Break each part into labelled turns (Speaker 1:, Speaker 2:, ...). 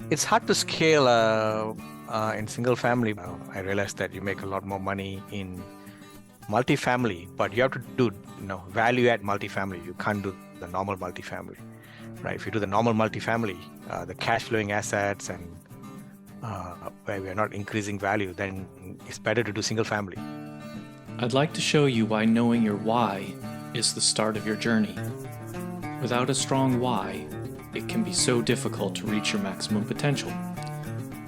Speaker 1: It's hard to scale in single family. I realized that you make a lot more money in multifamily, but you have to do value add multifamily. You can't do the normal multifamily, right? If you do the normal multifamily, the cash flowing assets and where we are not increasing value, then it's better to do single family.
Speaker 2: I'd like to show you why knowing your why is the start of your journey. Without a strong why, it can be so difficult to reach your maximum potential.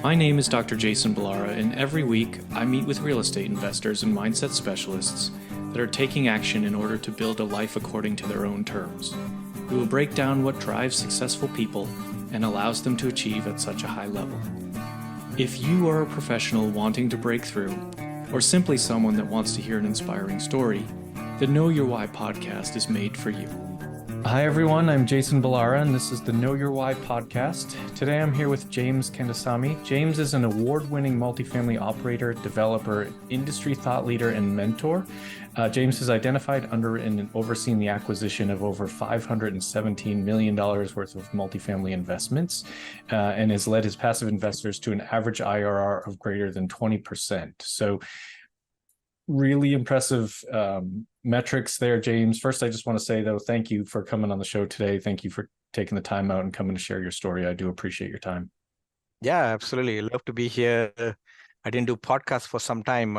Speaker 2: My name is Dr. Jason Ballara, and every week I meet with real estate investors and mindset specialists that are taking action in order to build a life according to their own terms. We will break down what drives successful people and allows them to achieve at such a high level. If you are a professional wanting to break through, or simply someone that wants to hear an inspiring story, the Know Your Why podcast is made for you. Hi everyone, I'm Jason Ballara and this is the Know Your Why podcast. Today I'm here with James Kandasamy. James is an award-winning multifamily operator, developer, industry thought leader, and mentor. James has identified under and overseen the acquisition of over $517 million worth of multifamily investments and has led his passive investors to an average IRR of greater than 20%. So really impressive metrics there, James. First, I just want to say, though, thank you for coming on the show today. Thank you for taking the time out and coming to share your story. I do appreciate your time.
Speaker 1: Yeah, absolutely. Love to be here. I didn't do podcasts for some time,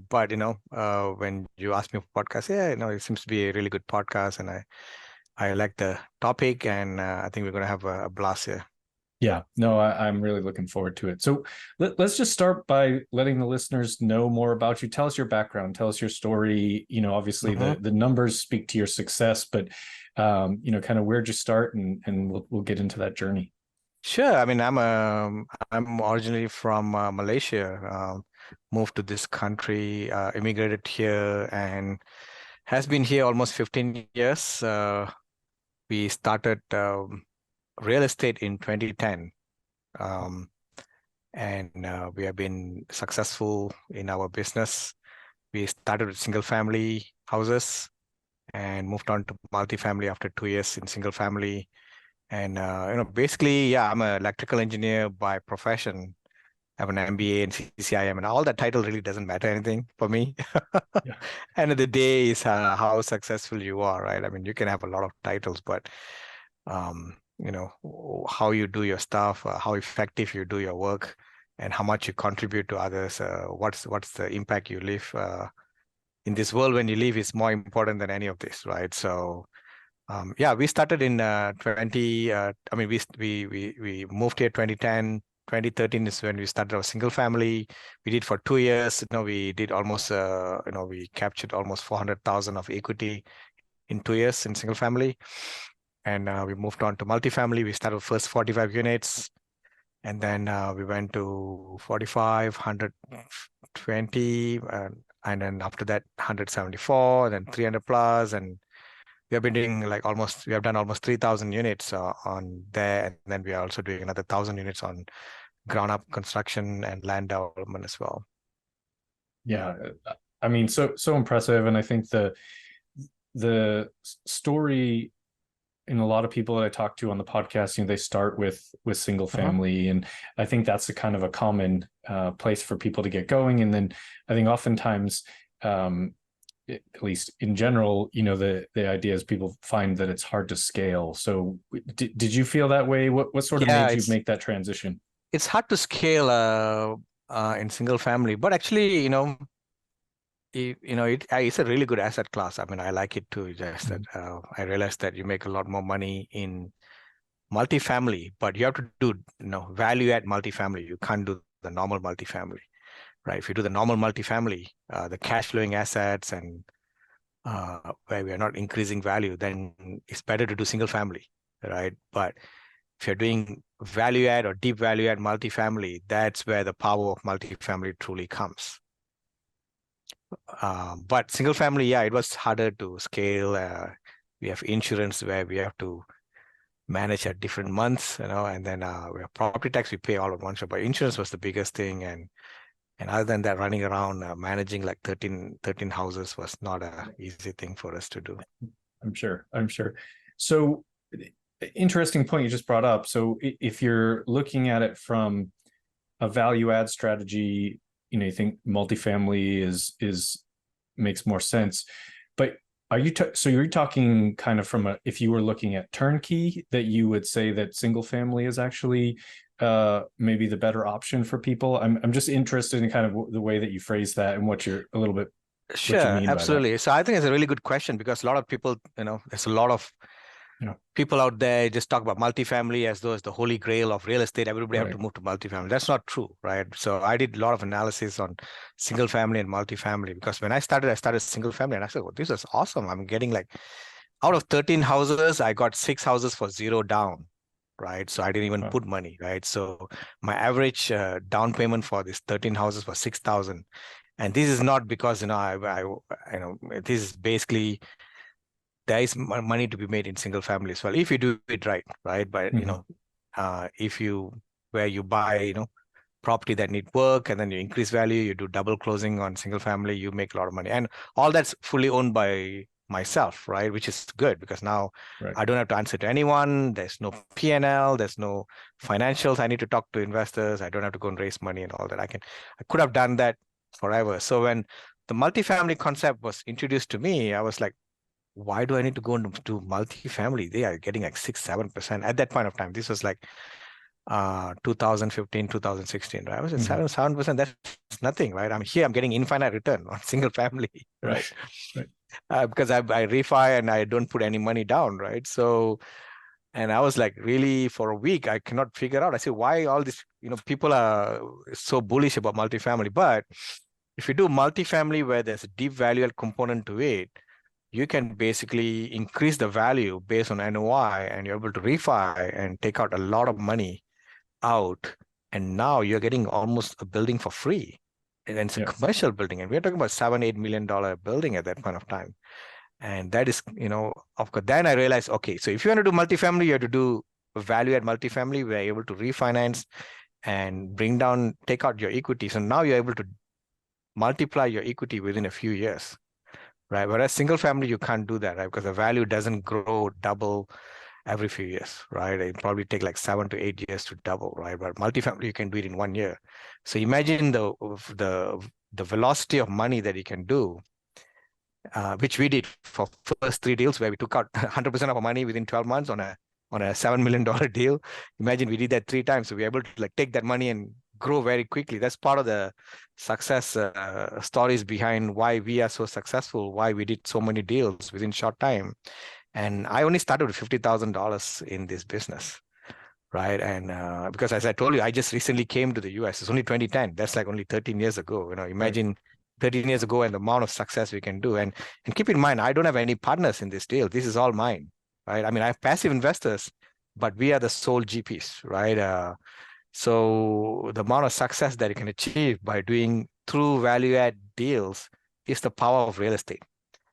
Speaker 1: but when you asked me for podcast, it seems to be a really good podcast, and I like the topic, and I think we're going to have a blast here.
Speaker 2: Yeah, no, I'm really looking forward to it. So let's just start by letting the listeners know more about you. Tell us your background, tell us your story. Obviously the numbers speak to your success, but kind of where'd you start, and we'll get into that journey.
Speaker 1: Sure. I mean, I'm originally from Malaysia. Moved to this country, immigrated here, and has been here almost 15 years. We started real estate in 2010, and we have been successful in our business. We started with single family houses and moved on to multifamily after 2 years in single family. And basically, yeah, I'm an electrical engineer by profession. I have an MBA and CCIM, and all that title really doesn't matter anything for me.
Speaker 2: Yeah.
Speaker 1: End of the day is how successful you are, right? I mean, you can have a lot of titles, but um, how you do your stuff, how effective you do your work, and how much you contribute to others. What's the impact you leave in this world when you leave is more important than any of this, right? So. Yeah, we started in 20. I mean, we moved here 2010. 2013 is when we started our single family. We did for 2 years. We did almost. We captured almost 400,000 of equity in 2 years in single family, and we moved on to multifamily. We started first 45 units, and then we went to 45, 120, and then after that 174, and then 300 plus, and we have been doing we have done almost 3,000 units on there. And then we are also doing another 1,000 units on ground up construction and land development as well.
Speaker 2: Yeah. I mean, so impressive. And I think the story in a lot of people that I talk to on the podcast, they start with single family. And I think that's a kind of a common place for people to get going. And then I think oftentimes, at least in general, the idea is people find that it's hard to scale. So did you feel that way? What sort of made you make that transition?
Speaker 1: It's hard to scale in single family, but actually, it's a really good asset class. I mean, I like it too. Just that I realized that you make a lot more money in multifamily, but you have to do value add multifamily. You can't do the normal multifamily, right? If you do the normal multifamily, the cash flowing assets and where we are not increasing value, then it's better to do single family, right? But if you're doing value add or deep value add multifamily, that's where the power of multifamily truly comes. But single family, yeah, it was harder to scale. We have insurance where we have to manage at different months, and then we have property tax we pay all at once. But insurance was the biggest thing, and other than that, running around managing like 13 houses was not an easy thing for us to do.
Speaker 2: I'm sure. So Interesting point you just brought up. So if you're looking at it from a value add strategy, you think multifamily is makes more sense. But are you so you're talking kind of from if you were looking at turnkey, that you would say that single family is actually maybe the better option for people? I'm just interested in kind of the way that you phrase that and what you're a little bit what you
Speaker 1: Sure,
Speaker 2: mean by that.
Speaker 1: absolutely. So I think it's a really good question because a lot of people, there's a lot of people out there just talk about multifamily as though it's the holy grail of real estate. Everybody have to move to multifamily. That's not true, right? So I did a lot of analysis on single family and multifamily because when I started single family and I said, well, this is awesome. I'm getting like out of 13 houses, I got 6 houses for zero down, right? So I didn't even put money, right? So my average down payment for these 13 houses was 6,000. And this is not because, this is basically there is money to be made in single family as well if you do it right, right? But if you where you buy property that need work and then you increase value, you do double closing on single family, you make a lot of money, and all that's fully owned by myself, right? Which is good because now I don't have to answer to anyone. There's no P&L, there's no financials. I need to talk to investors. I don't have to go and raise money and all that. I could have done that forever. So when the multifamily concept was introduced to me, I was like, why do I need to go into multifamily? They are getting like 6-7% at that point of time. This was like 2015, 2016, right? I was at 7%. That's nothing, right? I'm here, I'm getting infinite return on single family, right? Because I refi and I don't put any money down, right? So, and I was like, really, for a week, I cannot figure out. I say, why all this, people are so bullish about multifamily. But if you do multifamily where there's a deep value add component to it, you can basically increase the value based on NOI and you're able to refi and take out a lot of money out. And now you're getting almost a building for free. And it's a commercial building. And we're talking about $7-8 million building at that point of time. And that is, of course, then I realized, okay, so if you want to do multifamily, you have to do value add multifamily. We're able to refinance and take out your equity. So now you're able to multiply your equity within a few years. Right. Whereas single family, you can't do that, right? Because the value doesn't grow double every few years, right? It probably take like 7 to 8 years to double, right? But multifamily, you can do it in 1 year. So imagine the velocity of money that you can do, which we did for first 3 deals where we took out 100% of our money within 12 months on a $7 million deal. Imagine we did that 3 times. So we're able to like take that money and grow very quickly. That's part of the success stories behind why we are so successful, why we did so many deals within short time. And I only started with $50,000 in this business, right? And because as I told you, I just recently came to the US. It's only 2010. That's like only 13 years ago. Imagine 13 years ago and the amount of success we can do. And keep in mind, I don't have any partners in this deal. This is all mine, right? I mean, I have passive investors, but we are the sole GPs, right? So the amount of success that you can achieve by doing true value add deals is the power of real estate.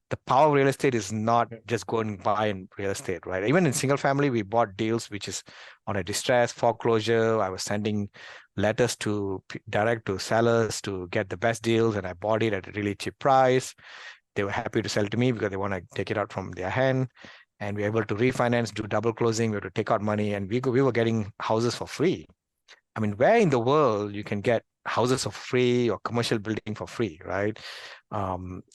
Speaker 1: The power of real estate is not just going and buying real estate, right? Even in single family, we bought deals which is on a distress, foreclosure. I was sending letters direct to sellers to get the best deals, and I bought it at a really cheap price. They were happy to sell to me because they want to take it out from their hand. And we were able to refinance, do double closing, we were to take out money, and we were getting houses for free. I mean, where in the world you can get houses for free or commercial building for free, right?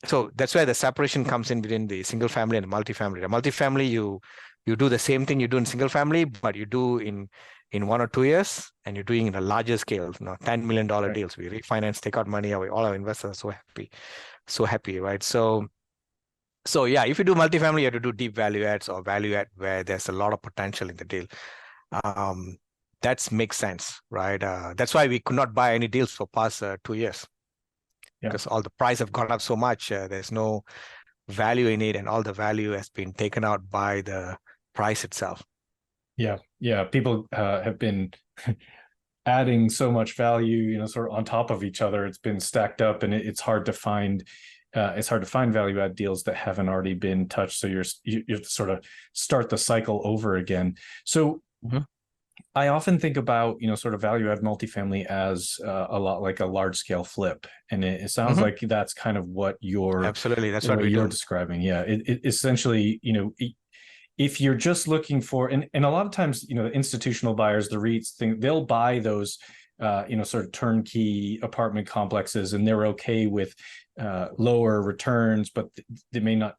Speaker 1: So that's where the separation comes in between the single family and the multifamily. The multifamily, you do the same thing you do in single family, but you do in 1 or 2 years, and you're doing in a larger scale, $10 million deals. We refinance, take out money, all our investors are so happy, right? So yeah, if you do multifamily, you have to do deep value adds or value add where there's a lot of potential in the deal. That makes sense, right? That's why we could not buy any deals for past 2 years because all the price have gone up so much. There's no value in it, and all the value has been taken out by the price itself.
Speaker 2: Yeah. People have been adding so much value, sort of on top of each other. It's been stacked up, and it's hard to find. It's hard to find value add deals that haven't already been touched. So you have to sort of start the cycle over again. So. I often think about, sort of value add multifamily as a lot like a large scale flip. And it sounds like that's kind of what you're
Speaker 1: absolutely. That's what
Speaker 2: you're describing. Yeah. It essentially, if you're just looking for, and a lot of times, the institutional buyers, the REITs thing, they'll buy those, sort of turnkey apartment complexes, and they're okay with lower returns, but they may not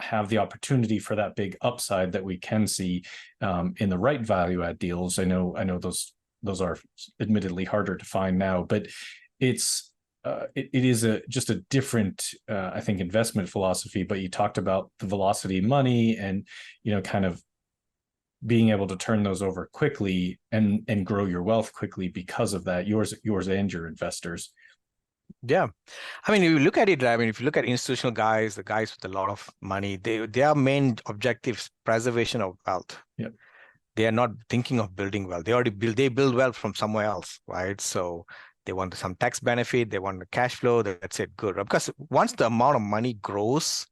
Speaker 2: have the opportunity for that big upside that we can see in the right value add deals. I know those are admittedly harder to find now, but it's it is just a different, I think, investment philosophy. But you talked about the velocity of money and, kind of being able to turn those over quickly and grow your wealth quickly because of that, yours and your investors.
Speaker 1: Yeah. I mean, if you look at it, I mean, if you look at institutional guys, the guys with a lot of money, their main objectives, preservation of wealth.
Speaker 2: Yep.
Speaker 1: They are not thinking of building wealth. They build wealth from somewhere else, right? So they want some tax benefit, they want the cash flow, that's it, good. Because once the amount of money grows,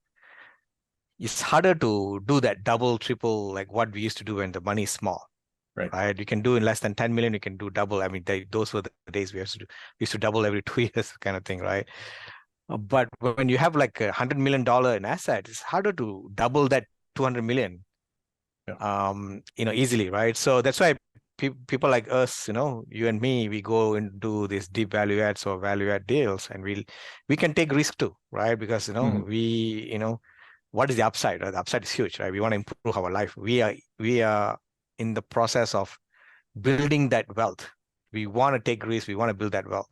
Speaker 1: it's harder to do that double, triple, like what we used to do when the money is small. Right. You can do in less than 10 million, you can do double. I mean, those were the days we used to double every 2 years kind of thing, right? But when you have like $100 million in assets, it's harder to double that 200 million, easily, right? So that's why people like us, you and me, we go and do these deep value adds or value add deals, and we can take risk too, right? Because, what is the upside? Right? The upside is huge, right? We want to improve our life. We are in the process of building that wealth. We want to take risks. We want to build that wealth.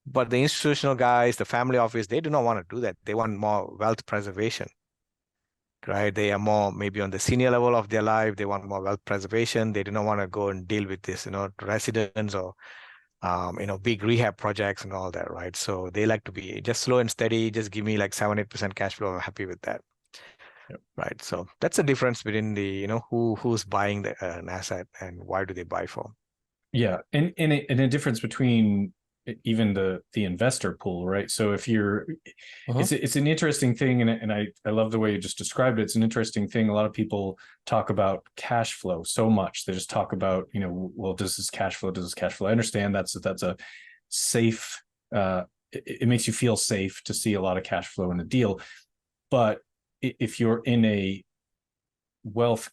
Speaker 1: But the institutional guys, the family office, they do not want to do that. They want more wealth preservation, right? They are more maybe on the senior level of their life. They want more wealth preservation. They do not want to go and deal with this, residents or, big rehab projects and all that, right? So they like to be just slow and steady. Just give me like 7-8% cash flow. I'm happy with that. Yep. Right. So that's the difference between the, who's buying an asset and why do they buy for?
Speaker 2: Yeah. And a difference between even the investor pool, right? So if you're, it's an interesting thing. And I love the way you just described it. It's an interesting thing. A lot of people talk about cash flow so much. They just talk about, well, does this cash flow? I understand that's a safe, it makes you feel safe to see a lot of cash flow in a deal. But if you're in a wealth,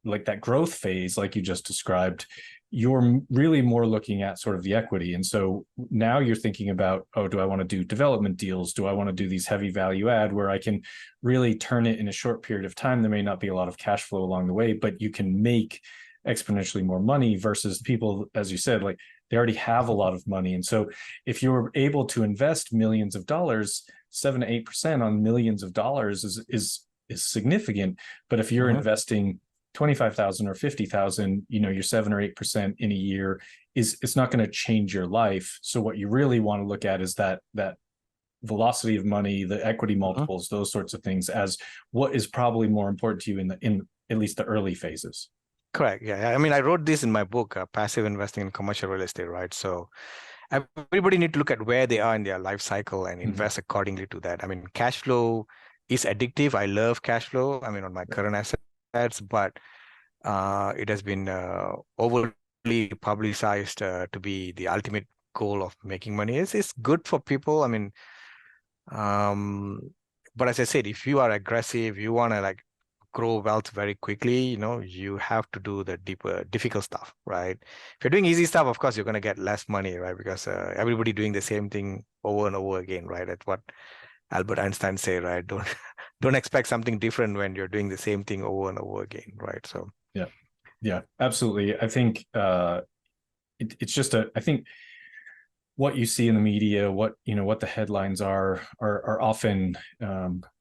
Speaker 2: like that growth phase, like you just described, you're really more looking at sort of the equity. And so now you're thinking about, do I want to do development deals? Do I want to do these heavy value add where I can really turn it in a short period of time? There may not be a lot of cash flow along the way, but you can make exponentially more money versus people, as you said, like they already have a lot of money. And so if you're able to invest millions of dollars, 7 to 8% on millions of dollars is significant. But if you're investing 25,000 or 50,000, your 7 or 8% in a year it's not going to change your life. So what you really want to look at is that velocity of money, the equity multiples, those sorts of things, as what is probably more important to you in at least the early phases.
Speaker 1: Correct. Yeah. I mean, I wrote this in my book, Passive Investing in Commercial Real Estate, right? So everybody need to look at where they are in their life cycle and invest accordingly to that. I mean, cash flow is addictive. I love cash flow. I mean, on my current assets, but it has been overly publicized to be the ultimate goal of making money. It's good for people. I mean, but as I said, if you are aggressive, you want to like grow wealth very quickly, you have to do the deeper, difficult stuff, right? If you're doing easy stuff, of course, you're going to get less money, right? Because everybody doing the same thing over and over again, right? That's what Albert Einstein said, right? Don't expect something different when you're doing the same thing over and over again, right? So
Speaker 2: yeah, absolutely. I think it's just I think what you see in the media, what the headlines are often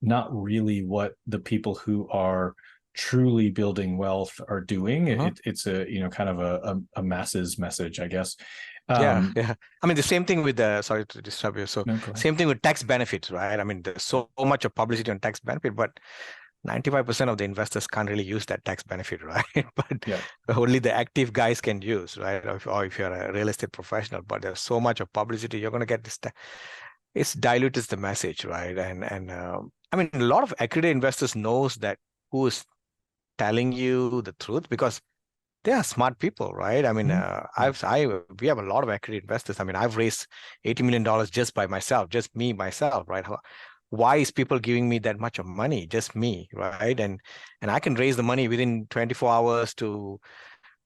Speaker 2: not really what the people who are truly building wealth are doing. It's a kind of a masses message, I guess.
Speaker 1: Yeah. I mean, the same thing with sorry to disturb you. So same thing with tax benefits, right? I mean, there's so much of publicity on tax benefit, but 95% of the investors can't really use that tax benefit, right? But only the active guys can use, right? Or if you're a real estate professional, but there's so much of publicity, you're going to get this. It's dilutes the message, right? And I mean, a lot of accredited investors knows that who is telling you the truth because they are smart people, right? I mean, we have a lot of accredited investors. I mean, I've raised $80 million just by myself, just me, myself, right? why is people giving me that much of money? Just me, right? And I can raise the money within 24 hours to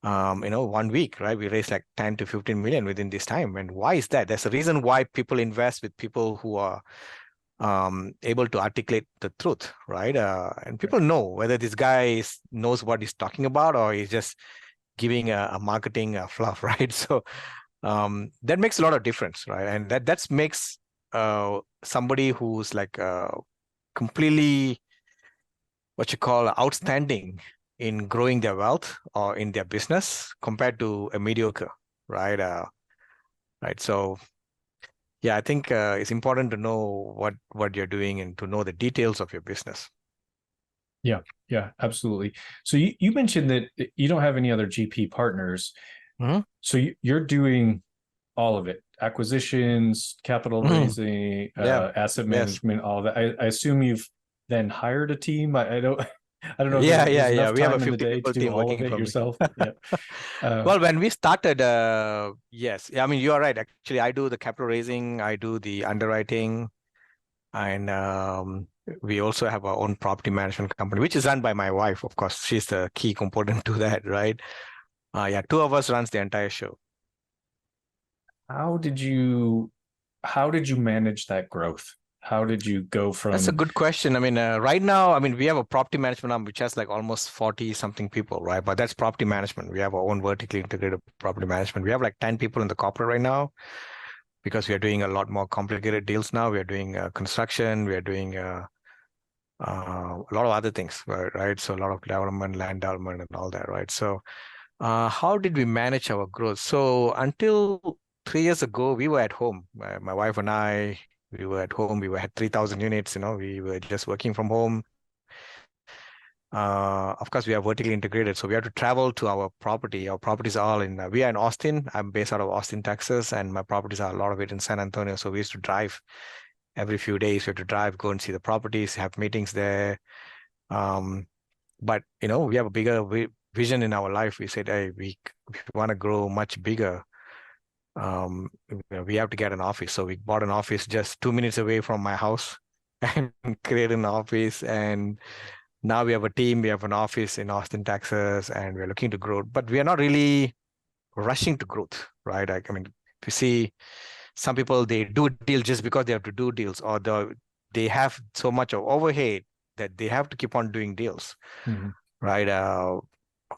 Speaker 1: 1 week, right? We raised like 10 to 15 million within this time. And why is that? There's a reason why people invest with people who are able to articulate the truth, right? And people know whether this guy knows what he's talking about or he's just giving a marketing fluff, right? So that makes a lot of difference, right? And that makes somebody who's like completely what you call outstanding in growing their wealth or in their business compared to a mediocre, right? Right. So yeah, I think it's important to know what you're doing and to know the details of your business.
Speaker 2: Yeah, absolutely. So you mentioned that you don't have any other GP partners.
Speaker 1: Mm-hmm.
Speaker 2: So you're doing all of it, acquisitions, capital raising,
Speaker 1: Yeah.
Speaker 2: asset
Speaker 1: Yes.
Speaker 2: management, all of that. I assume you've then hired a team. I don't I don't know if
Speaker 1: Yeah.
Speaker 2: there's
Speaker 1: Yeah.
Speaker 2: enough
Speaker 1: We have a
Speaker 2: time in the
Speaker 1: 50
Speaker 2: day to
Speaker 1: people
Speaker 2: do
Speaker 1: team
Speaker 2: all of
Speaker 1: working
Speaker 2: it
Speaker 1: for me.
Speaker 2: yourself. Yeah.
Speaker 1: Well, when we started, yes, I mean, you are right. Actually, I do the capital raising, I do the underwriting, and we also have our own property management company, which is run by my wife. Of course, she's the key component to that, right? Yeah, two of us runs the entire show.
Speaker 2: How did you manage that growth? How did you go
Speaker 1: That's a
Speaker 2: from
Speaker 1: good question. I mean, right now, I mean, we have a property management arm which has like almost 40 something people, right? But that's property management. We have our own vertically integrated property management. We have like 10 people in the corporate right now because we are doing a lot more complicated deals now. We are doing construction. We are doing a lot of other things, right? So a lot of development, land development, and all that, right? So how did we manage our growth? So until 3 years ago, we were at home. My wife and I, we were at home. We had 3,000 units. We were just working from home. Of course, we are vertically integrated, so we have to travel to our property. Our properties are all we are in Austin. I'm based out of Austin, Texas, and my properties are a lot of it in San Antonio. So we used to drive every few days. We have to drive, go and see the properties, have meetings there. But we have a bigger vision in our life. We said, hey, we want to grow much bigger. We have to get an office. So we bought an office just 2 minutes away from my house and created an office. And now we have a team. We have an office in Austin, Texas, and we're looking to grow. But we are not really rushing to growth, right? I mean, if you see some people, they do deals just because they have to do deals, or they have so much of overhead that they have to keep on doing deals, right?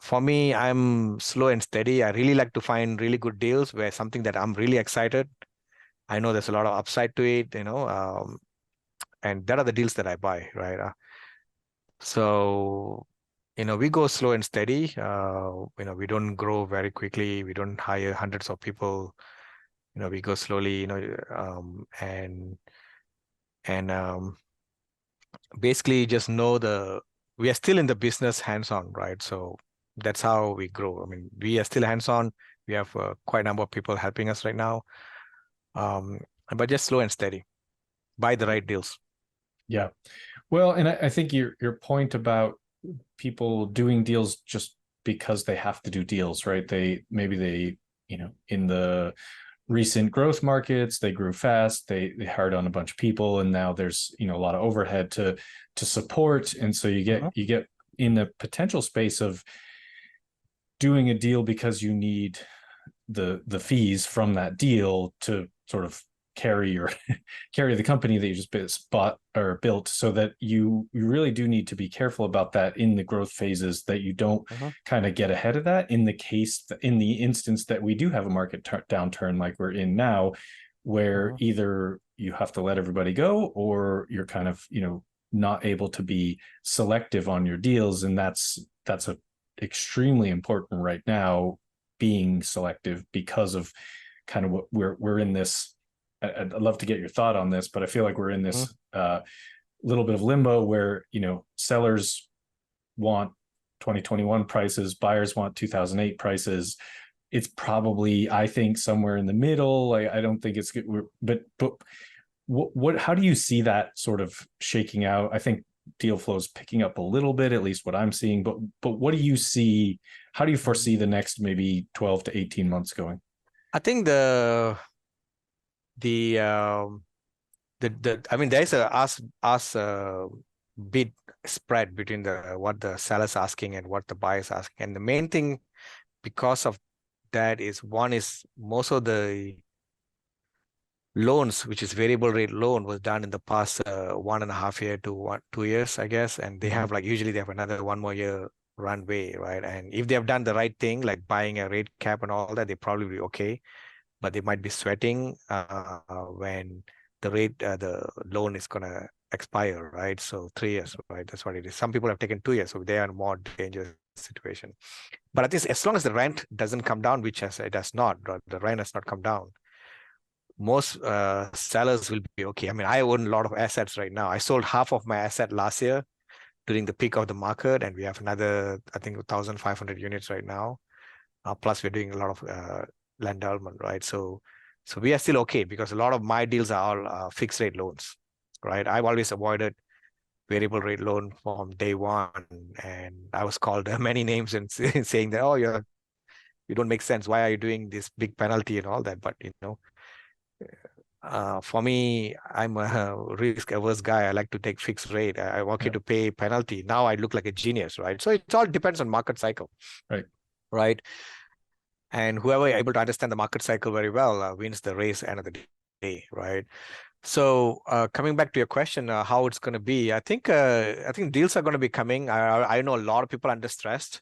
Speaker 1: For me, I'm slow and steady. I really like to find really good deals where something that I'm really excited. I know there's a lot of upside to it, and that are the deals that I buy, right? So, we go slow and steady. We don't grow very quickly. We don't hire hundreds of people. We go slowly, and basically just know we are still in the business hands-on, right? So that's how we grow. I mean, we are still hands-on. We have quite a number of people helping us right now, but just slow and steady. Buy the right deals.
Speaker 2: Yeah. Well, and I think your point about people doing deals just because they have to do deals, right? Maybe they, in the recent growth markets, they grew fast, they hired on a bunch of people, and now there's, a lot of overhead to support. And so you get in the potential space of doing a deal because you need the fees from that deal to sort of carry the company that you just bought or built, so that you really do need to be careful about that in the growth phases, that you don't kind of get ahead of that in the instance that we do have a market downturn like we're in now, where either you have to let everybody go or you're kind of not able to be selective on your deals. And that's a extremely important right now, being selective, because of kind of what we're in this. I'd love to get your thought on this, but I feel like we're in this little bit of limbo where, sellers want 2021 prices, buyers want 2008 prices. It's probably, I think, somewhere in the middle. I don't think it's good, but how do you see that sort of shaking out? I think deal flow is picking up a little bit, at least what I'm seeing, but what do you see? How do you foresee the next maybe 12 to 18 months going?
Speaker 1: I think the I mean, there's a bid spread between what the seller's asking and what the buyer's asking. And the main thing because of that is, one is most of the loans, which is variable rate loan, was done in the past 1.5 year to 2 years, I guess. And they have usually they have another 1 more year runway, right? And if they have done the right thing, like buying a rate cap and all that, they probably be okay. But they might be sweating when the loan is gonna expire, right? So 3 years, right? That's what it is. Some people have taken 2 years, so they are in a more dangerous situation. But I think as long as the rent doesn't come down, which it does not, the rent has not come down, most sellers will be okay. I mean, I own a lot of assets right now. I sold half of my asset last year during the peak of the market, and we have another, I think, 1,500 units right now. Plus, we're doing a lot of land development, right? So we are still okay because a lot of my deals are all fixed rate loans, right? I've always avoided variable rate loan from day one, and I was called many names and saying that, oh, you don't make sense. Why are you doing this big penalty and all that? But for me, I'm a risk averse guy. I like to take fixed rate. I want you to pay penalty. Now I look like a genius, right? So it all depends on market cycle, right? And whoever able to understand the market cycle very well wins the race end of the day, right? So coming back to your question, how it's going to be, I think deals are going to be coming. I know a lot of people under stressed.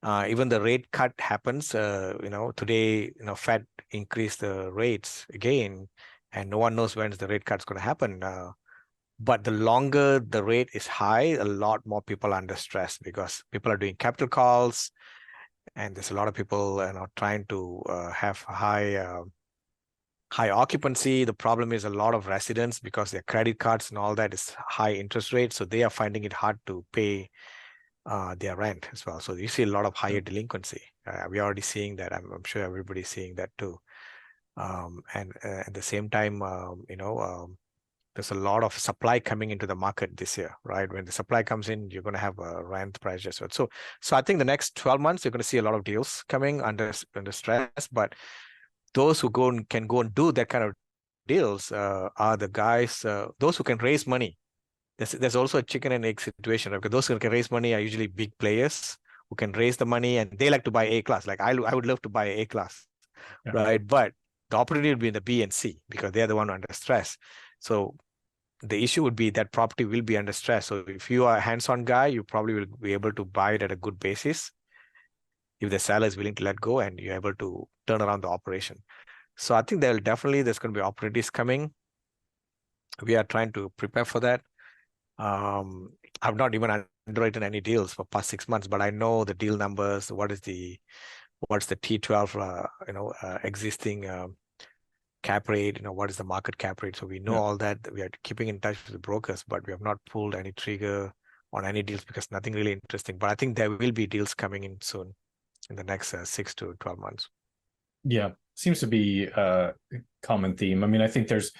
Speaker 1: Even the rate cut happens. Today, Fed increased the rates again, and no one knows when the rate cut's going to happen. But the longer the rate is high, a lot more people are under stress because people are doing capital calls, and there's a lot of people trying to have high occupancy. The problem is a lot of residents, because their credit cards and all that is high interest rates, so they are finding it hard to pay their rent as well. So you see a lot of higher delinquency. We're already seeing that. I'm sure everybody's seeing that too. And at the same time, there's a lot of supply coming into the market this year, right? When the supply comes in, you're going to have a rent price as well. So I think the next 12 months, you're going to see a lot of deals coming under stress. But those who can go and do that kind of deals are the guys, those who can raise money. There's also a chicken and egg situation, right? Because those who can raise money are usually big players who can raise the money, and they like to buy A class. Like I would love to buy A class, right? But the opportunity would be in the B and C because they're the one under stress. So the issue would be that property will be under stress. So if you are a hands-on guy, you probably will be able to buy it at a good basis if the seller is willing to let go and you're able to turn around the operation. So I think there's going to be opportunities coming. We are trying to prepare for that. I've not even underwritten any deals for past 6 months, but I know the deal numbers. What's the T12 existing cap rate? What is the market cap rate? So we know all that. We are keeping in touch with the brokers, but we have not pulled any trigger on any deals because nothing really interesting. But I think there will be deals coming in soon in the next 6 to 12 months.
Speaker 3: Yeah, seems to be a common theme. I mean, I think there's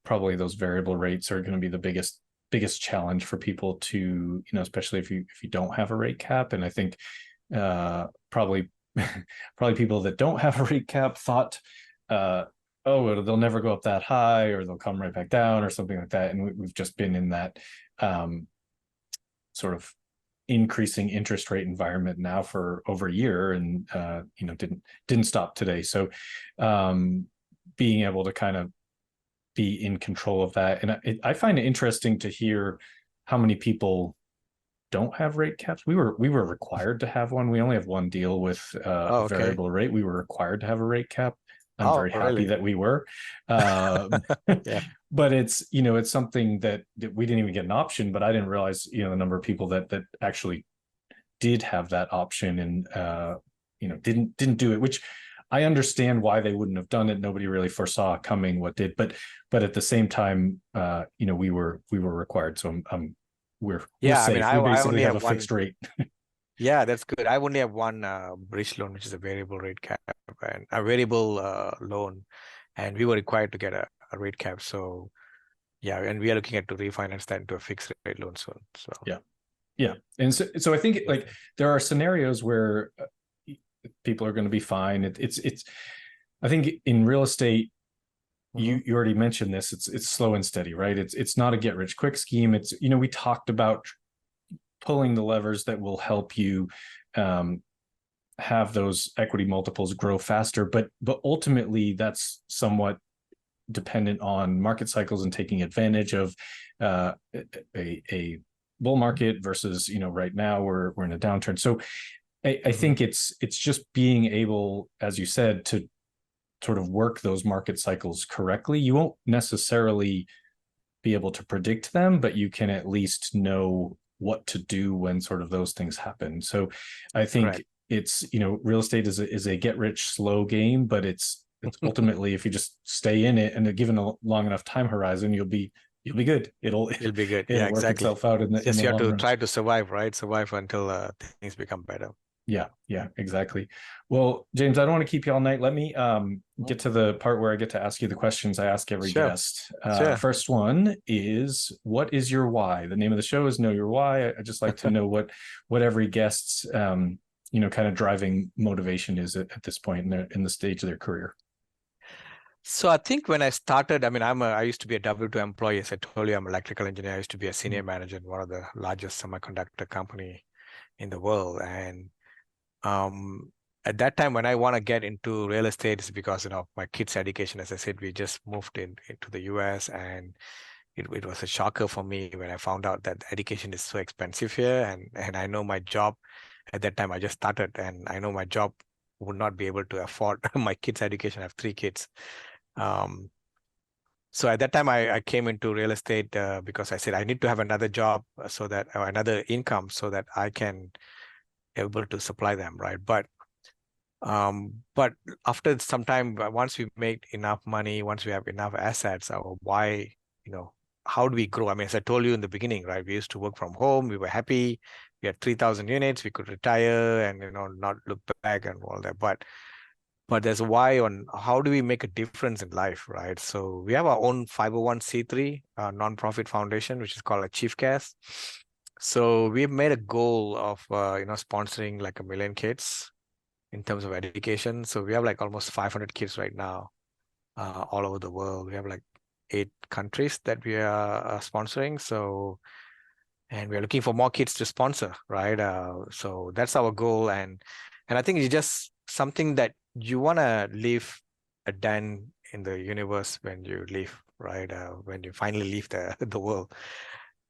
Speaker 3: probably those variable rates are going to be the biggest challenge for people to, especially if you don't have a rate cap. And I think probably people that don't have a rate cap thought, oh, they'll never go up that high, or they'll come right back down, or something like that. And we've just been in that sort of increasing interest rate environment now for over a year, and didn't stop today. So being able to kind of be in control of that, and I find it interesting to hear how many people don't have rate caps. We were required to have one. We only have one deal with a variable rate. We were required to have a rate cap. I'm very happy that we were. But it's it's something that we didn't even get an option, but I didn't realize the number of people that actually did have that option and didn't do it, which I understand why they wouldn't have done it. Nobody really foresaw coming what did, but at the same time, we were required. So we're safe.
Speaker 1: I mean,
Speaker 3: we basically have a fixed rate.
Speaker 1: Yeah, that's good. I only have one bridge loan, which is a variable rate cap and a variable loan, and we were required to get a rate cap. So yeah, and we are looking at to refinance that into a fixed rate loan soon. So
Speaker 3: yeah, and so I think like there are scenarios where people are going to be fine. It's I think in real estate, you already mentioned this. It's slow and steady, right? It's not a get rich quick scheme. It's, we talked about pulling the levers that will help you have those equity multiples grow faster, but ultimately that's somewhat dependent on market cycles and taking advantage of a bull market versus, right now we're in a downturn. So I think it's just being able, as you said, to sort of work those market cycles correctly. You won't necessarily be able to predict them, but you can at least know what to do when sort of those things happen. So I think it's, real estate is a get rich slow game, but it's ultimately, if you just stay in it and given a long enough time horizon, you'll be good. You'll be good. It'll work itself out in the
Speaker 1: Just you have to
Speaker 3: run.
Speaker 1: try to survive, right? Survive until things become better.
Speaker 3: Yeah, exactly. Well, James, I don't want to keep you all night. Let me get to the part where I get to ask you the questions I ask every guest. First one is, what is your why? The name of the show is Know Your Why. I just like to know what every guest's kind of driving motivation is at this point in the stage of their career.
Speaker 1: So I think when I started, I mean, I used to be a W-2 employee. As I told you, I'm an electrical engineer. I used to be a senior manager in one of the largest semiconductor company in the world. And at that time, when I want to get into real estate, it's because, my kids' education, as I said, we just moved into the US, and it was a shocker for me when I found out that education is so expensive here. And I know my job at that time, I just started, and I know my job would not be able to afford my kids' education. I have 3 kids. So at that time, I came into real estate because I said I need to have another job or another income so that I can able to supply them, right? But after some time, once we make enough money, once we have enough assets, why, how do we grow? I mean, as I told you in the beginning, right? We used to work from home. We were happy. We had 3,000 units. We could retire and, not look back and all that. But there's a why on how do we make a difference in life, right? So we have our own 501c3 nonprofit foundation, which is called Achieve Cares. So we've made a goal of, sponsoring like 1 million kids in terms of education. So we have like almost 500 kids right now, all over the world. We have like 8 countries that we are sponsoring. So, and we're looking for more kids to sponsor, right? So that's our goal. And I think it's just something that you want to leave a dent in the universe when you leave, right? When you finally leave the world.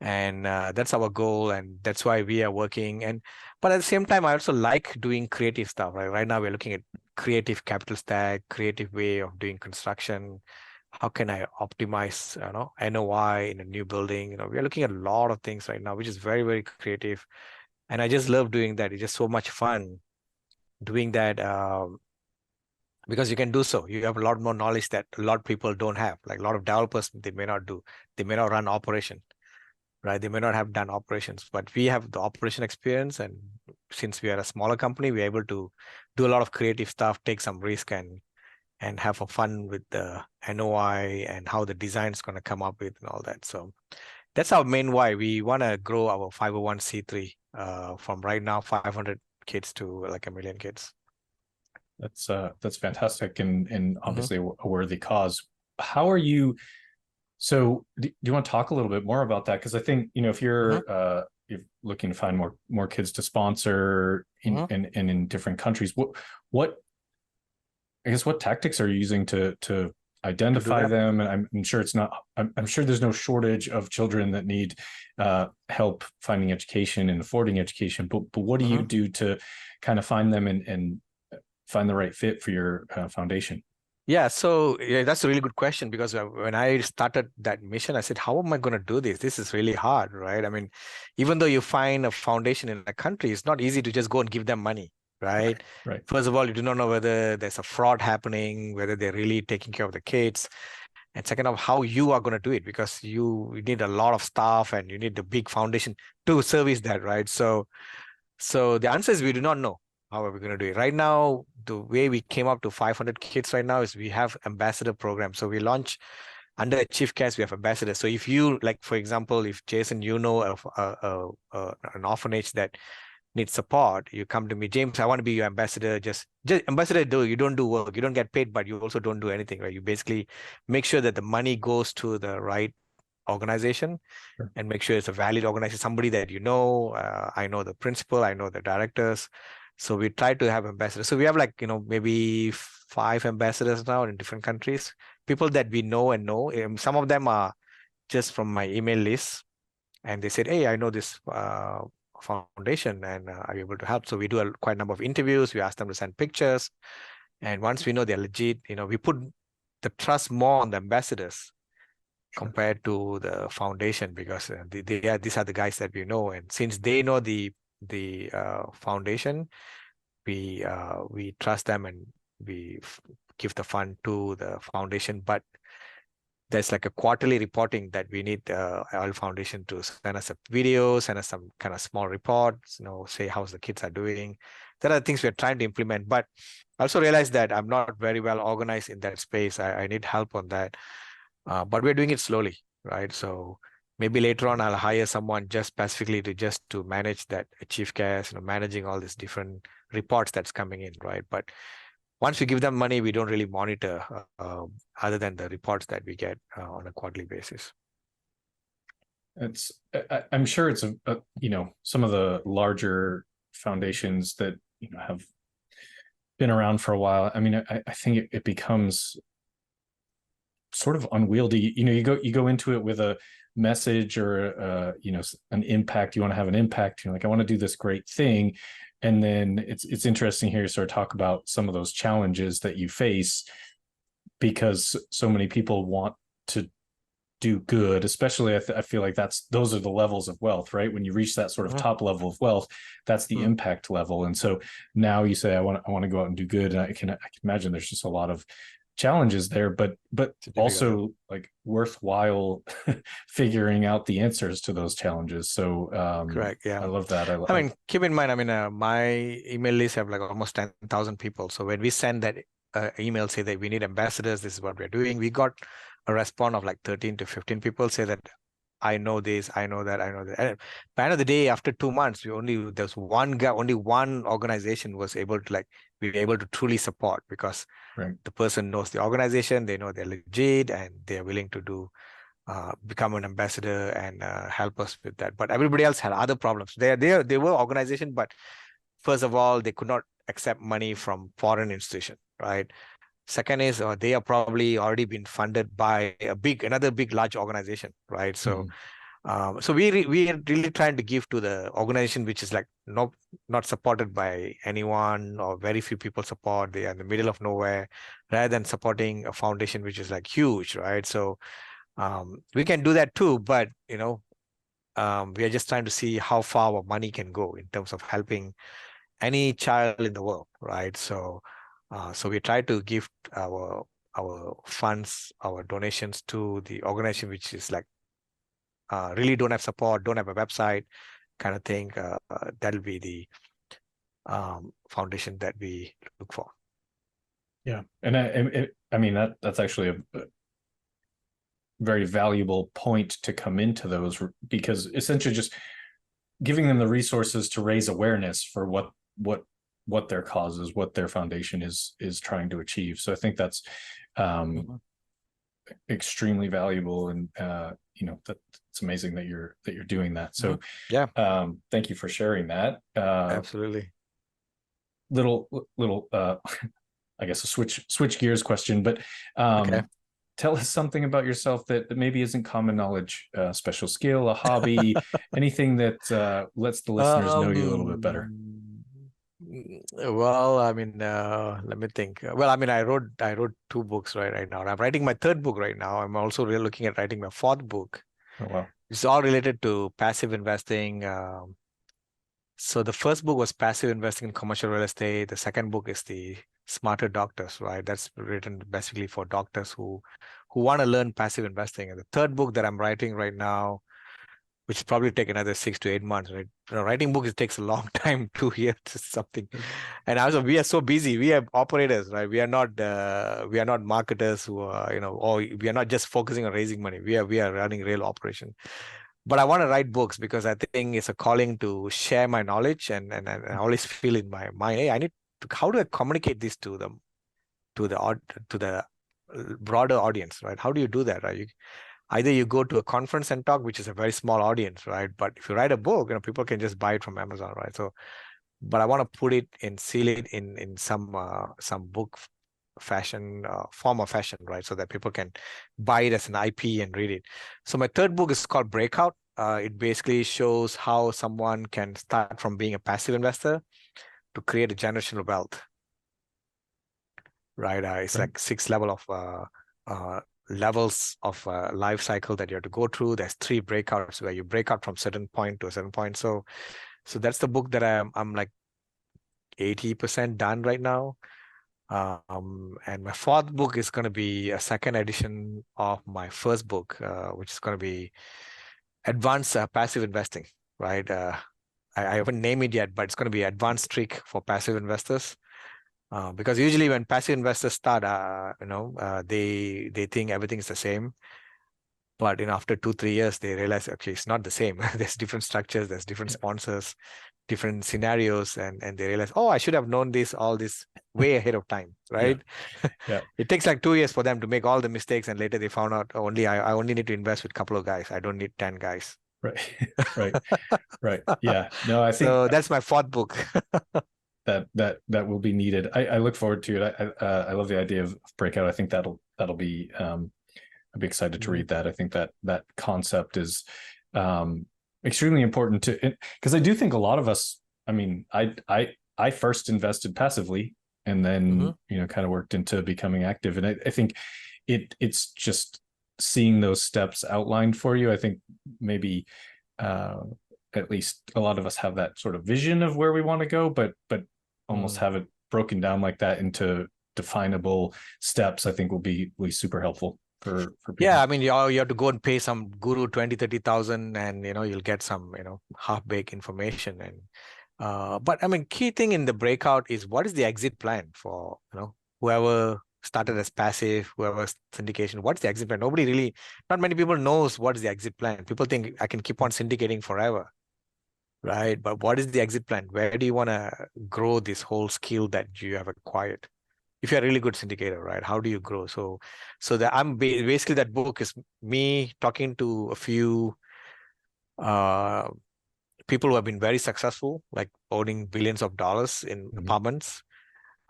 Speaker 1: And that's our goal, and that's why we are working. But at the same time, I also like doing creative stuff. Right now, we're looking at creative capital stack, creative way of doing construction. How can I optimize, NOI in a new building? We're looking at a lot of things right now, which is very, very creative. And I just love doing that. It's just so much fun doing that because you can do so. You have a lot more knowledge that a lot of people don't have. Like a lot of developers, they may not do. They may not run operation. Right, they may not have done operations, but we have the operation experience, and since we are a smaller company, we're able to do a lot of creative stuff, take some risk, and have fun with the NOI and how the design is going to come up with and all that. So that's our main why. We want to grow our 501c3 from right now 500 kids to like 1 million kids.
Speaker 3: That's fantastic, and obviously a worthy cause. How are you? So do you want to talk a little bit more about that? Because I think, if you're looking to find more kids to sponsor in different countries, what tactics are you using to identify them? And I'm sure I'm sure there's no shortage of children that need help finding education and affording education, but what do you do to kind of find them and find the right fit for your foundation?
Speaker 1: Yeah, so that's a really good question, because when I started that mission, I said, how am I going to do this? This is really hard, right? I mean, even though you find a foundation in a country, it's not easy to just go and give them money, right?
Speaker 3: Right.
Speaker 1: First of all, you do not know whether there's a fraud happening, whether they're really taking care of the kids. And second of how you are going to do it, because you need a lot of staff and you need the big foundation to service that, right? So the answer is we do not know. How are we going to do it? Right now, the way we came up to 500 kids right now is we have ambassador program. So we launch under Achieve Cares, we have ambassadors. So if you, like, for example, if Jason, of an orphanage that need support, you come to me, James, I want to be your ambassador. Just ambassador, you don't do work, you don't get paid, but you also don't do anything, right? You basically make sure that the money goes to the right organization.
Speaker 3: Sure.
Speaker 1: And make sure it's a valid organization, somebody that you know. I know the principal, I know the directors. So we try to have ambassadors. So we have like, maybe 5 ambassadors now in different countries, people that we know and know. Some of them are just from my email list, and they said, hey, I know this foundation, and are you able to help? So we do quite a number of interviews. We ask them to send pictures. And once we know they're legit, we put the trust more on the ambassadors compared to the foundation, because these are the guys that we know. And since they know the foundation, we trust them, and we give the fund to the foundation. But there's like a quarterly reporting that we need our foundation to send us a video, send us some kind of small reports, say how's the kids are doing. There are things we're trying to implement, but I also realize that I'm not very well organized in that space. I need help on that. But we're doing it slowly, right? So maybe later on I'll hire someone just specifically to manage that chief cares, managing all these different reports that's coming in, right? But once we give them money, we don't really monitor other than the reports that we get on a quarterly basis.
Speaker 3: I'm sure it's some of the larger foundations that have been around for a while. I mean, I think it becomes sort of unwieldy. You go into it with a message or an impact. You want to have an impact. Like, I want to do this great thing. And then it's interesting here to sort of talk about some of those challenges that you face, because so many people want to do good, especially I feel like those are the levels of wealth, right? When you reach that sort of top level of wealth, that's the impact level. And so now you say, I want to go out and do good. And I can imagine there's just a lot of challenges there, but also like worthwhile figuring out the answers to those challenges. So
Speaker 1: correct, yeah,
Speaker 3: I love that.
Speaker 1: I mean, keep in mind, my email list have like almost 10,000 people. So when we send that email, say that we need ambassadors, this is what we're doing, we got a response of like 13 to 15 people say that I know this, I know that, I know that. And by the end of the day, after 2 months, there's one guy, only one organization was able to be able to truly support, because the person knows the organization, they know they're legit, and they're willing to become an ambassador and help us with that. But everybody else had other problems. They were organization, but first of all, they could not accept money from foreign institution, right? Second is they are probably already been funded by another big large organization, right? So so we are really trying to give to the organization which is like not supported by anyone, or very few people support. They are in the middle of nowhere, rather than supporting a foundation which is like huge, right? So we can do that too, but we are just trying to see how far our money can go in terms of helping any child in the world, right? So so we try to give our funds, our donations to the organization which is like really don't have support, don't have a website, kind of thing. That'll be the foundation that we look for.
Speaker 3: Yeah, and I mean that's actually a very valuable point to come into those, because essentially just giving them the resources to raise awareness for what their cause is, what their foundation is trying to achieve. So I think that's extremely valuable, and it's amazing that you're doing that. So
Speaker 1: yeah,
Speaker 3: thank you for sharing that.
Speaker 1: Absolutely.
Speaker 3: Little I guess a switch gears question, but
Speaker 1: okay.
Speaker 3: Tell us something about yourself that maybe isn't common knowledge, special skill, a hobby, anything that lets the listeners know you a little bit better.
Speaker 1: Well, I mean, let me think. Well, I mean, I wrote 2 books right now. I'm writing my 3rd book right now. I'm also really looking at writing my 4th book.
Speaker 3: Oh, wow.
Speaker 1: It's all related to passive investing. So the first book was passive investing in commercial real estate. The second book is the Smarter Doctors, right? That's written basically for doctors who want to learn passive investing. And the 3rd book that I'm writing right now, which probably take another 6 to 8 months, right? Writing books, it takes a long time, 2 years, something. And also, we are so busy. We are operators, right? We are not marketers who are, or we are not just focusing on raising money. We are running real operation. But I want to write books because I think it's a calling to share my knowledge, and I always feel in my mind, hey, I need to, how do I communicate this to them, to the broader audience, right? How do you do that, right? Either you go to a conference and talk, which is a very small audience, right? But if you write a book, people can just buy it from Amazon, right? So, but I want to put it and seal it in some book fashion, form of fashion, right? So that people can buy it as an IP and read it. So my third book is called Breakout. It basically shows how someone can start from being a passive investor to create a generational wealth, right? It's like 6 levels of life cycle that you have to go through. There's 3 breakouts where you break out from certain point to a certain point. So that's the book that I'm like 80% done right now. And my fourth book is going to be a second edition of my first book, which is going to be Advanced Passive Investing, right? I haven't named it yet, but it's going to be Advanced Trick for Passive Investors. Because usually when passive investors start, they think everything is the same. But after 2-3 years, they realize actually it's not the same. There's different structures, there's different sponsors, different scenarios, and they realize, oh, I should have known all this way ahead of time, right?
Speaker 3: Yeah.
Speaker 1: It takes like 2 years for them to make all the mistakes, and later they found out I only need to invest with a couple of guys. I don't need 10 guys.
Speaker 3: Right. Right. Yeah. No, I think
Speaker 1: so. That's my fourth book.
Speaker 3: that will be needed. I look forward to it. I love the idea of Breakout. I think that'll be I'd be excited to read that. I think that concept is extremely important because I do think a lot of us, I mean, I first invested passively and then kind of worked into becoming active, and I think it's just seeing those steps outlined for you. I think maybe at least a lot of us have that sort of vision of where we want to go, but almost have it broken down like that into definable steps, I think will be super helpful for people.
Speaker 1: Yeah, I mean, you have to go and pay some guru 20,000-30,000 and you'll get some half-baked information. And but I mean, key thing in the breakout is what is the exit plan for whoever started as passive, whoever syndication, what's the exit plan? Not many people knows what is the exit plan. People think I can keep on syndicating forever, right? But what is the exit plan? Where do you want to grow this whole skill that you have acquired? If you're a really good syndicator, right? How do you grow? So that I'm basically, that book is me talking to a few people who have been very successful, like owning billions of dollars in apartments.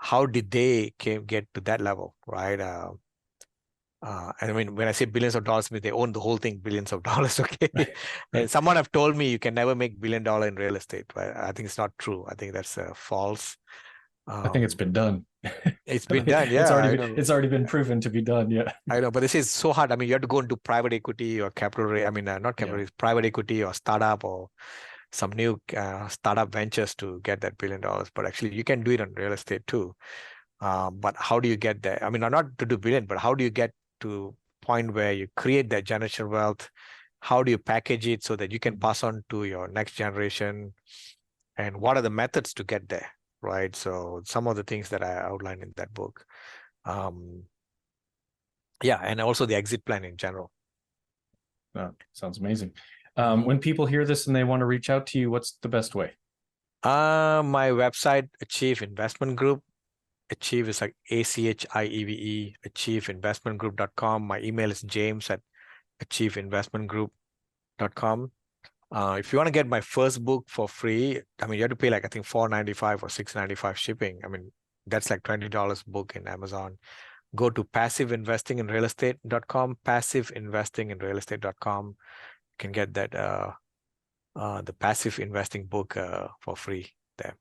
Speaker 1: How did they get to that level, right? And I mean, when I say billions of dollars, I mean they own the whole thing, billions of dollars, okay? Right. And someone have told me you can never make $1 billion in real estate, right? I think it's not true. I think that's false.
Speaker 3: I think it's been done.
Speaker 1: It's been done, yeah.
Speaker 3: It's already been proven to be done, yeah.
Speaker 1: I know, but this is so hard. I mean, you have to go into private equity or capital. I mean, not capital, private equity or startup or some new startup ventures to get that $1 billion. But actually, you can do it on real estate too. But how do you get there? I mean, not to do billion, but how do you get to point where you create that generational wealth? How do you package it so that you can pass on to your next generation? And what are the methods to get there? Right. So some of the things that I outlined in that book. And also the exit plan in general.
Speaker 3: Sounds amazing. When people hear this and they want to reach out to you, what's the best way?
Speaker 1: My website, Achieve Investment Group. Achieve is like ACHIEVE, achieveinvestmentgroup.com. My email is james@achieveinvestmentgroup.com. If you want to get my first book for free, I mean, you have to pay like, I think $4.95 or $6.95 shipping. I mean, that's like $20 book in Amazon. Go to passiveinvestinginrealestate.com, passiveinvestinginrealestate.com. You can get that, the passive investing book for free there.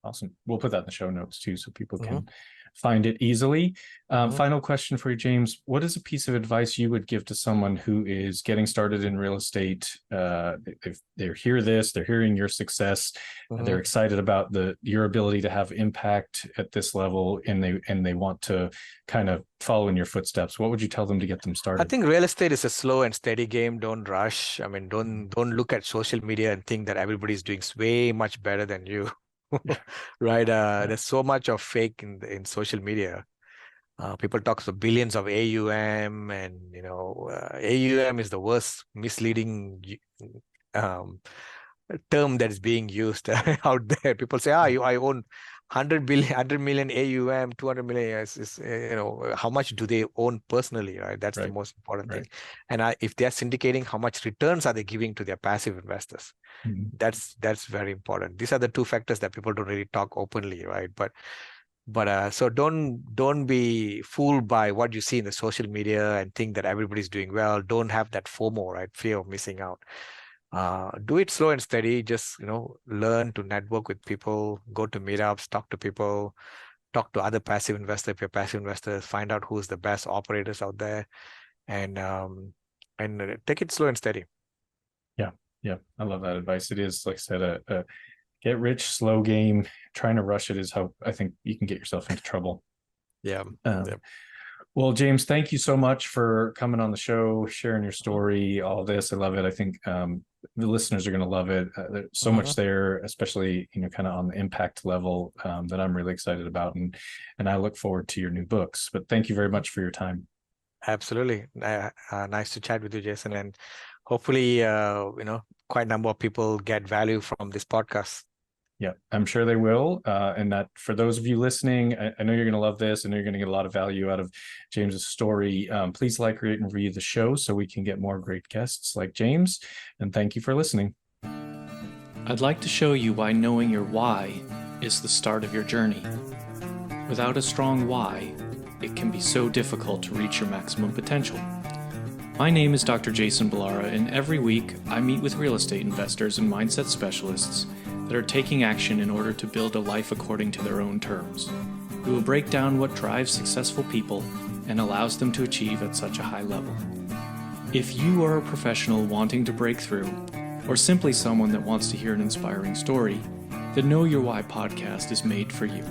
Speaker 3: Awesome. We'll put that in the show notes too, so people can find it easily. Final question for you, James. What is a piece of advice you would give to someone who is getting started in real estate? They're hearing your success, they're excited about your ability to have impact at this level, and they want to kind of follow in your footsteps. What would you tell them to get them started?
Speaker 1: I think real estate is a slow and steady game. Don't rush. I mean, don't look at social media and think that everybody's doing way much better than you. Right. There's so much of fake in social media. People talk about billions of AUM, and AUM is the worst misleading term that is being used out there. People say, I own 100 million AUM, 200 million. How much do they own personally, right? That's the most important thing. And if they're syndicating, how much returns are they giving to their passive investors? That's very important. These are the two factors that people don't really talk openly, right? But so don't be fooled by what you see in the social media and think that everybody's doing well. Don't have that FOMO, right? Fear of missing out. Do it slow and steady. Just learn to network with people, go to meetups, talk to people, talk to other passive investors. If you're passive investors, find out who's the best operators out there, and take it slow and steady.
Speaker 3: Yeah, I love that advice. It is, like I said, a get rich slow game. Trying to rush it is how I think you can get yourself into trouble.
Speaker 1: Yeah.
Speaker 3: Well, James, thank you so much for coming on the show, sharing your story, all this. I love it. I think the listeners are going to love it. There's so much there, especially, kind of on the impact level, that I'm really excited about. And I look forward to your new books. But thank you very much for your time.
Speaker 1: Absolutely. Nice to chat with you, Jason. And hopefully, quite a number of people get value from this podcast.
Speaker 3: Yeah, I'm sure they will. And that for those of you listening, I know you're going to love this. I know you're going to get a lot of value out of James's story. Please like, rate, and review the show so we can get more great guests like James. And thank you for listening.
Speaker 2: I'd like to show you why knowing your why is the start of your journey. Without a strong why, it can be so difficult to reach your maximum potential. My name is Dr. Jason Ballara, and every week I meet with real estate investors and mindset specialists that are taking action in order to build a life according to their own terms. We will break down what drives successful people and allows them to achieve at such a high level. If you are a professional wanting to break through, or simply someone that wants to hear an inspiring story, the Know Your Why podcast is made for you.